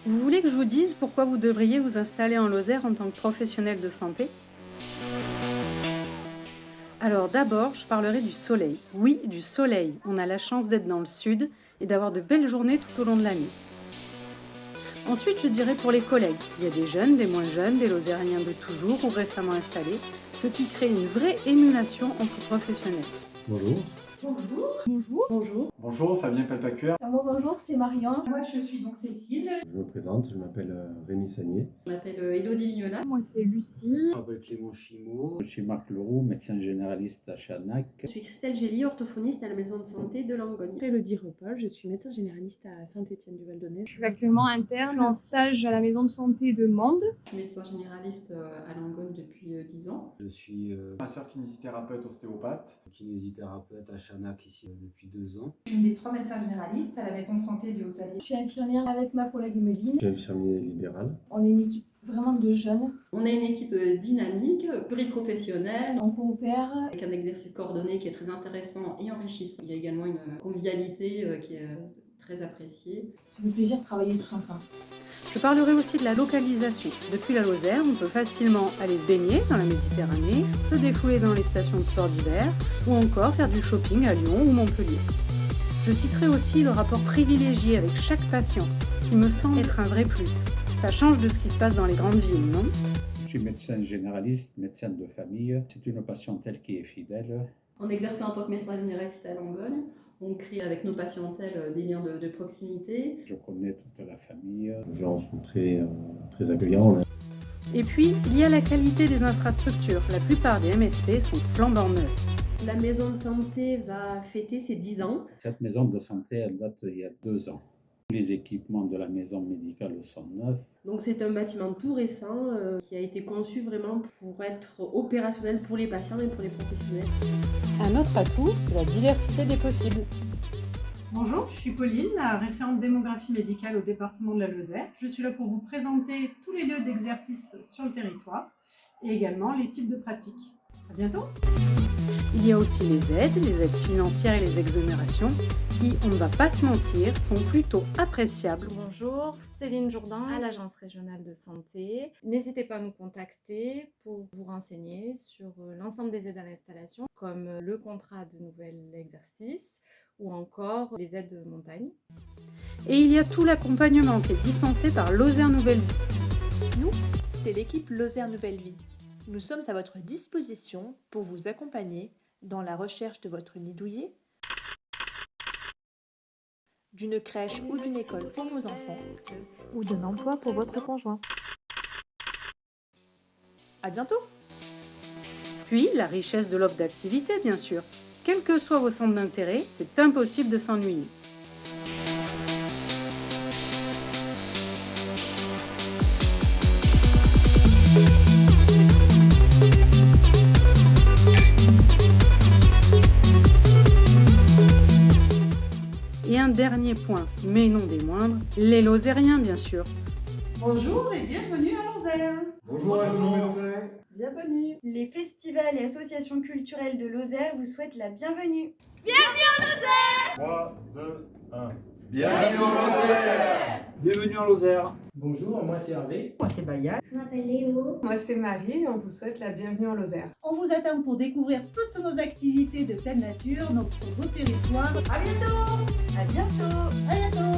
Vous voulez que je vous dise pourquoi vous devriez vous installer en Lozère en tant que professionnel de santé? Alors d'abord, je parlerai du soleil. Oui, du soleil. On a la chance d'être dans le sud et d'avoir de belles journées tout au long de l'année. Ensuite, je dirais pour les collègues. Il y a des jeunes, des moins jeunes, des Lozériens de toujours ou récemment installés, ce qui crée une vraie émulation entre professionnels. Bonjour. Bonjour. Bonjour. Bonjour. Bonjour, Fabien Pelpacuer. Moi, bonjour, c'est Marion. Moi, je suis donc Cécile. Je me présente, je m'appelle Rémi Sagnier. Je m'appelle Elodie Vignola. Moi, c'est Lucie. Je m'appelle Clément Chimot. Je suis Marc Leroux, médecin généraliste à Chanac. Je suis Christelle Gély, orthophoniste à la maison de santé de Langogne. Elodie Repol, je suis médecin généraliste à Saint-Étienne-du-Val-de-Metz. Je suis actuellement interne en stage à la maison de santé de Mende. Je suis médecin généraliste à Langogne depuis 10 ans. Je suis Masseur kinésithérapeute ostéopathe. kinésithérapeute à Chanac ici depuis 2 ans. Je suis une des 3 médecins généralistes à la maison de santé du Haut-Allier. Je suis infirmière avec ma collègue Emeline. Je suis infirmier libéral. On est une équipe vraiment de jeunes. On a une équipe dynamique, pluriprofessionnelle, On coopère. avec un exercice coordonné qui est très intéressant et enrichissant. Il y a également une convivialité qui est très appréciée. Ça fait plaisir de travailler tous ensemble. Je parlerai aussi de la localisation. Depuis la Lozère, on peut facilement aller se baigner dans la Méditerranée, se défouler dans les stations de sport d'hiver ou encore faire du shopping à Lyon ou Montpellier. Je citerai aussi le rapport privilégié avec chaque patient qui me semble être un vrai plus. Ça change de ce qui se passe dans les grandes villes, non? Je suis médecin généraliste, médecin de famille. C'est une patientèle qui est fidèle. En exerçant en tant que médecin généraliste à Langogne, on crée avec nos patientèles des liens de proximité. Je connais toute la famille. Les gens sont très accueillants. Et puis, il y a la qualité des infrastructures. La plupart des MSP sont flambant neuves. La maison de santé va fêter ses 10 ans. Cette maison de santé, elle date il y a 2 ans. Les équipements de la maison médicale sont neufs. Donc c'est un bâtiment tout récent qui a été conçu vraiment pour être opérationnel pour les patients et pour les professionnels. Un autre atout, c'est la diversité des possibles. Bonjour, je suis Pauline, la référente démographie médicale au département de la Lozère. Je suis là pour vous présenter tous les lieux d'exercice sur le territoire et également les types de pratiques. À bientôt. Il y a aussi les aides financières et les exonérations, qui, on ne va pas se mentir, sont plutôt appréciables. Bonjour, Céline Jourdain à l'Agence régionale de santé. N'hésitez pas à nous contacter pour vous renseigner sur l'ensemble des aides à l'installation, comme le contrat de nouvel exercice ou encore les aides de montagne. Et il y a tout l'accompagnement qui est dispensé par Lozère Nouvelle Vie. Nous, c'est l'équipe Lozère Nouvelle Vie. Nous sommes à votre disposition pour vous accompagner dans la recherche de votre nid douillet, d'une crèche ou d'une école pour vos enfants, ou d'un emploi pour votre conjoint. À bientôt! Puis, la richesse de l'offre d'activité, bien sûr. Quels que soient vos centres d'intérêt, c'est impossible de s'ennuyer. Et un dernier point, mais non des moindres, les Lozériens, bien sûr. Bonjour et bienvenue à Lozère. Bonjour, médecin. Bienvenue. Les festivals et associations culturelles de Lozère vous souhaitent la bienvenue. 3, 2, 1. Bienvenue en Lozère. Bienvenue en Lozère. Bonjour, moi c'est Hervé. Moi c'est Baya. Je m'appelle Léo. Moi c'est Marie et on vous souhaite la bienvenue en Lozère. On vous attend pour découvrir toutes nos activités de pleine nature, notre beau territoire. À bientôt. À bientôt. À bientôt.